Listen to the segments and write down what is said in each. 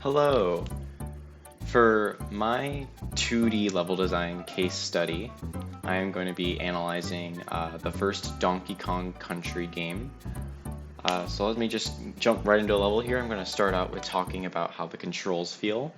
Hello! For my 2D level design case study, I am going to be analyzing the first Donkey Kong Country game. So let me just jump right into a level here. I'm going to start out with talking about how the controls feel.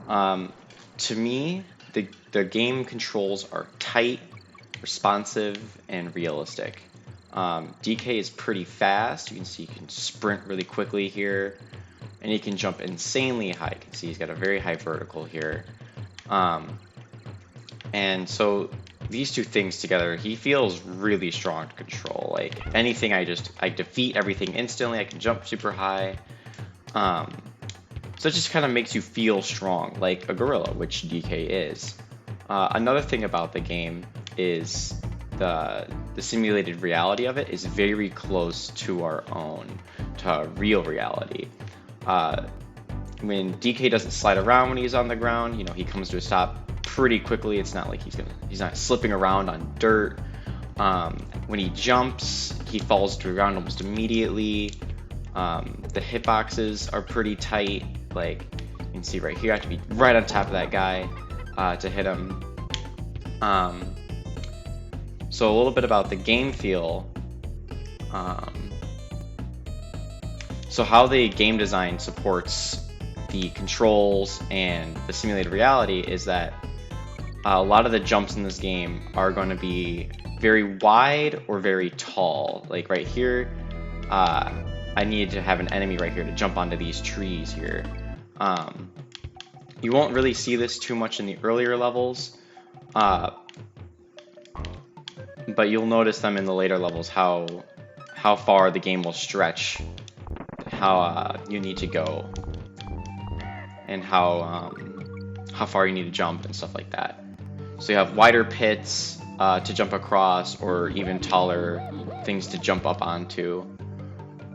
To me, the game controls are tight, responsive, and realistic. DK is pretty fast. You can see he can sprint really quickly here, and he can jump insanely high. You can see he's got a very high vertical here. And so these two things together, he feels really strong to control. Like anything, I defeat everything instantly. I can jump super high. So it just kind of makes you feel strong, like a gorilla, which DK is. Another thing about the game is the simulated reality of it is very close to our own, to real reality. When DK doesn't slide around when he's on the ground, you know, he comes to a stop pretty quickly. It's not like he's not slipping around on dirt. When he jumps, he falls to the ground almost immediately. The hitboxes are pretty tight. Like you can see right here, I have to be right on top of that guy to hit him. So a little bit about the game feel. So how the game design supports the controls and the simulated reality is that a lot of the jumps in this game are going to be very wide or very tall. Like right here, I need to have an enemy right here to jump onto these trees here. You won't really see this too much in the earlier levels, but you'll notice them in the later levels how far the game will stretch, how you need to go, and how far you need to jump and stuff like that. So you have wider pits to jump across, or even taller things to jump up onto.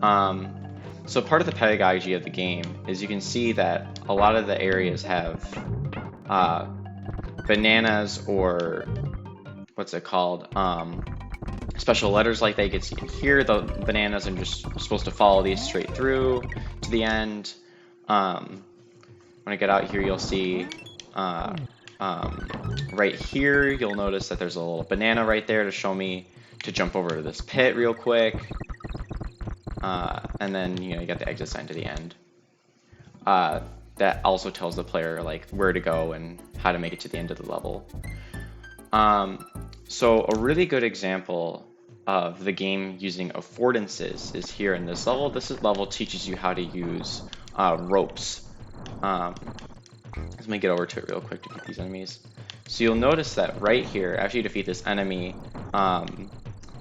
So part of the pedagogy of the game is you can see that a lot of the areas have bananas, or what's it called? Special letters like that. You can hear the bananas are just supposed to follow these straight through to the end. When I get out here, you'll see right here, you'll notice that there's a little banana right there to show me to jump over to this pit real quick. And then, you know, you got the exit sign to the end. That also tells the player like where to go and how to make it to the end of the level. So a really good example of the game using affordances is here in this level. This level teaches you how to use ropes. Let me get over to it real quick to defeat these enemies. So you'll notice that right here, after you defeat this enemy,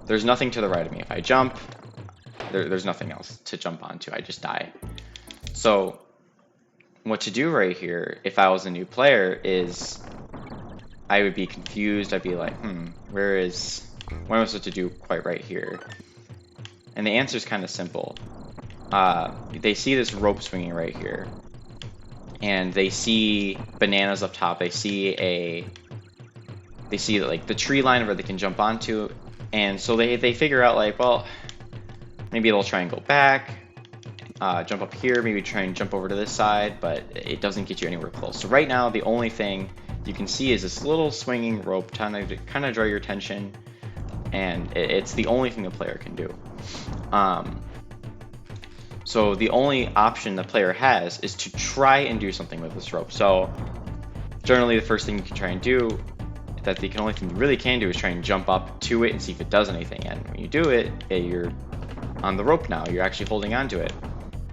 there's nothing to the right of me. If I jump, there's nothing else to jump onto. I just die. So what to do right here, if I was a new player, is I would be confused. I'd be like, what am I supposed to do quite right here? And the answer is kind of simple. They see this rope swinging right here, and they see bananas up top. They see like the tree line where they can jump onto, and so they figure out like, well, maybe they'll try and go back, jump up here, maybe try and jump over to this side, but it doesn't get you anywhere close. So right now, the only thing you can see is this little swinging rope trying to kind of draw your attention, and it's the only thing the player can do. So the only option the player has is to try and do something with this rope. So generally, the first thing you can try and do, only thing you really can do is try and jump up to it and see if it does anything. And when you do it, you're on the rope now. You're actually holding onto it.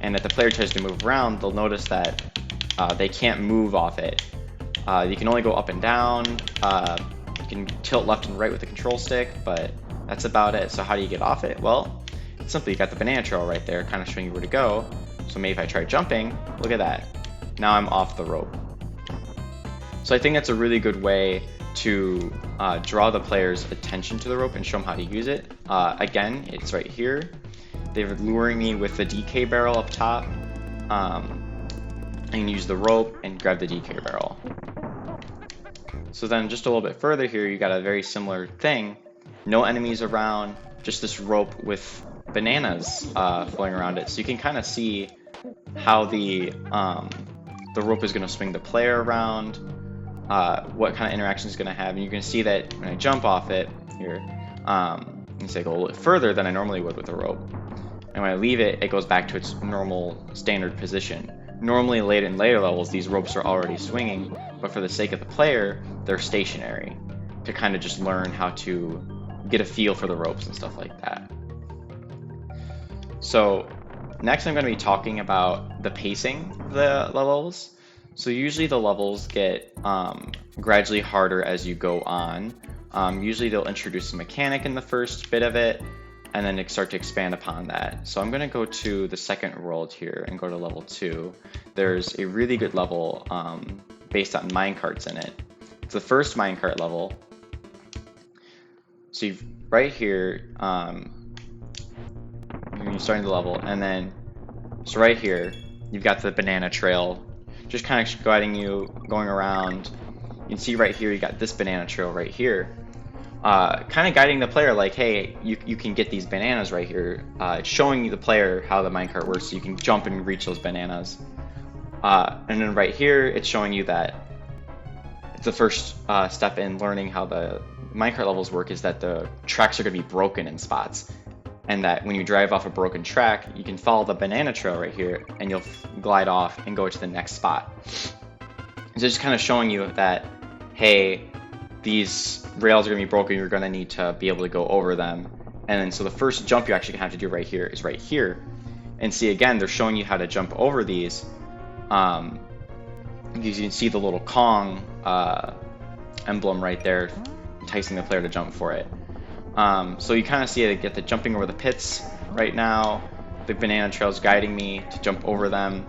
And if the player tries to move around, they'll notice that they can't move off it. You can only go up and down. You can tilt left and right with the control stick, but that's about it. So how do you get off it? Well, it's simply you got the banana trail right there, kind of showing you where to go. So maybe if I try jumping, look at that. Now I'm off the rope. So I think that's a really good way to draw the player's attention to the rope and show them how to use it. Again, it's right here. They're luring me with the DK barrel up top. I can use the rope and grab the DK barrel. So then just a little bit further here, you got a very similar thing. No enemies around, just this rope with bananas flowing around it. So you can kind of see how the rope is going to swing the player around, what kind of interaction it's going to have, and you can see that when I jump off it here, you say go a little bit further than I normally would with a rope, and when I leave it, it goes back to its normal standard position. Normally, late in later levels, these ropes are already swinging, but for the sake of the player, they're stationary to kind of just learn how to get a feel for the ropes and stuff like that. So next I'm going to be talking about the pacing of the levels. So usually the levels get gradually harder as you go on. Usually they'll introduce a mechanic in the first bit of it, and then start to expand upon that. So I'm going to go to the second world here and go to level 2. There's a really good level based on minecarts in it. It's the first minecart level. So you've, right here, you're starting the level, and then so right here you've got the banana trail just kind of guiding you, going around. You can see right here you got this banana trail right here, kind of guiding the player like, hey, you can get these bananas right here. It's showing you the player how the minecart works, so you can jump and reach those bananas. And then right here it's showing you that it's the first step in learning how the minecart levels work, is that the tracks are going to be broken in spots, and that when you drive off a broken track, you can follow the banana trail right here and you'll glide off and go to the next spot. So just kind of showing you that, hey, these rails are going to be broken, you're going to need to be able to go over them. And then so the first jump you actually have to do right here is right here. And see, again, they're showing you how to jump over these. Because you can see the little Kong emblem right there, enticing the player to jump for it. So you kind of see it get the jumping over the pits right now. The banana trail is guiding me to jump over them.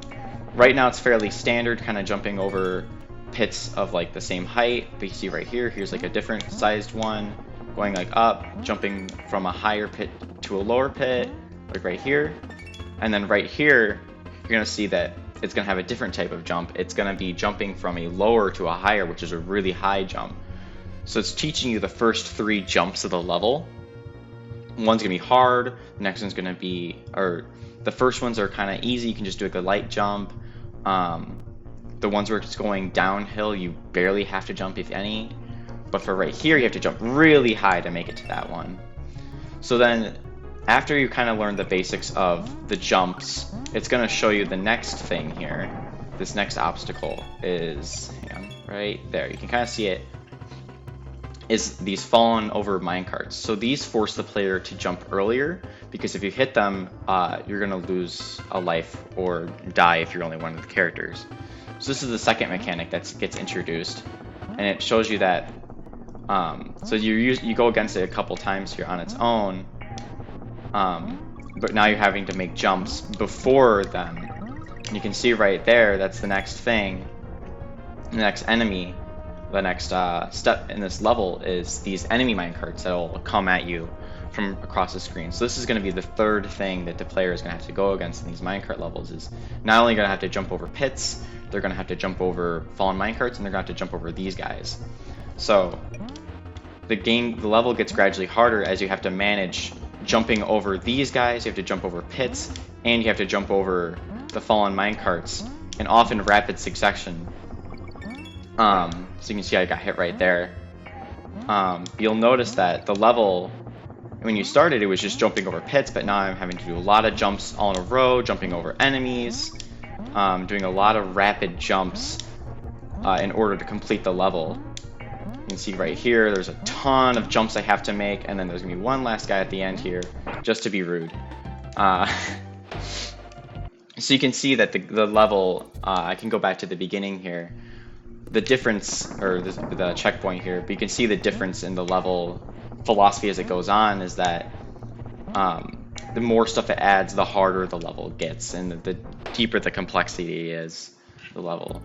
Right now it's fairly standard, kind of jumping over pits of like the same height. But you see right here, here's like a different sized one, going like up, jumping from a higher pit to a lower pit, like right here. And then right here, you're gonna see that it's gonna have a different type of jump. It's gonna be jumping from a lower to a higher, which is a really high jump. So it's teaching you the first 3 jumps of the level. One's gonna be hard, the next one's gonna be, or the first ones are kind of easy, you can just do like a light jump. The ones where it's going downhill, you barely have to jump, if any. But for right here, you have to jump really high to make it to that one. So then, after you kind of learn the basics of the jumps, it's gonna show you the next thing here. This next obstacle is, hang on, right there. You can kind of see it. Is these fallen over minecarts. So these force the player to jump earlier, because if you hit them, you're gonna lose a life or die if you're only one of the characters. So this is the second mechanic that gets introduced, and it shows you that. So you go against it a couple times here on its own, but now you're having to make jumps before them. And you can see right there, that's the next thing, the next enemy. The next step in this level is these enemy minecarts that will come at you from across the screen. So this is going to be the third thing that the player is going to have to go against in these minecart levels, is not only going to have to jump over pits, they're going to have to jump over fallen minecarts, and they're going to have to jump over these guys. So the level gets gradually harder as you have to manage jumping over these guys, you have to jump over pits, and you have to jump over the fallen minecarts, and often rapid succession. So you can see I got hit right there. You'll notice that the level, when you started, it was just jumping over pits, but now I'm having to do a lot of jumps all in a row, jumping over enemies, doing a lot of rapid jumps in order to complete the level. You can see right here, there's a ton of jumps I have to make, and then there's gonna be one last guy at the end here, just to be rude. So you can see that the level, I can go back to the beginning here. The difference, or the checkpoint here, but you can see the difference in the level philosophy as it goes on, is that the more stuff it adds, the harder the level gets, and the deeper the complexity is, the level.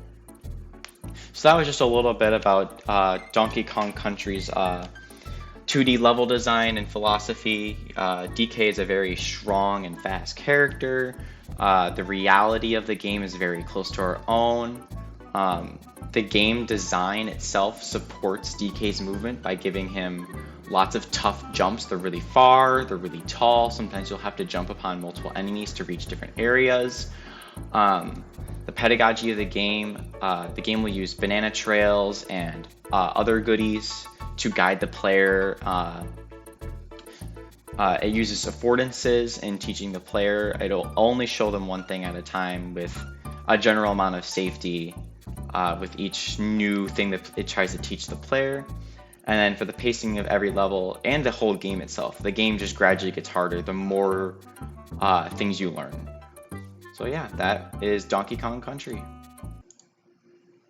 So that was just a little bit about Donkey Kong Country's 2D level design and philosophy. DK is a very strong and fast character. The reality of the game is very close to our own. The game design itself supports DK's movement by giving him lots of tough jumps. They're really far, they're really tall. Sometimes you'll have to jump upon multiple enemies to reach different areas. The pedagogy of the game will use banana trails and other goodies to guide the player. It uses affordances in teaching the player. It'll only show them one thing at a time with a general amount of safety with each new thing that it tries to teach the player. And then for the pacing of every level and the whole game itself, the game just gradually gets harder the more things you learn. So yeah, that is Donkey Kong Country.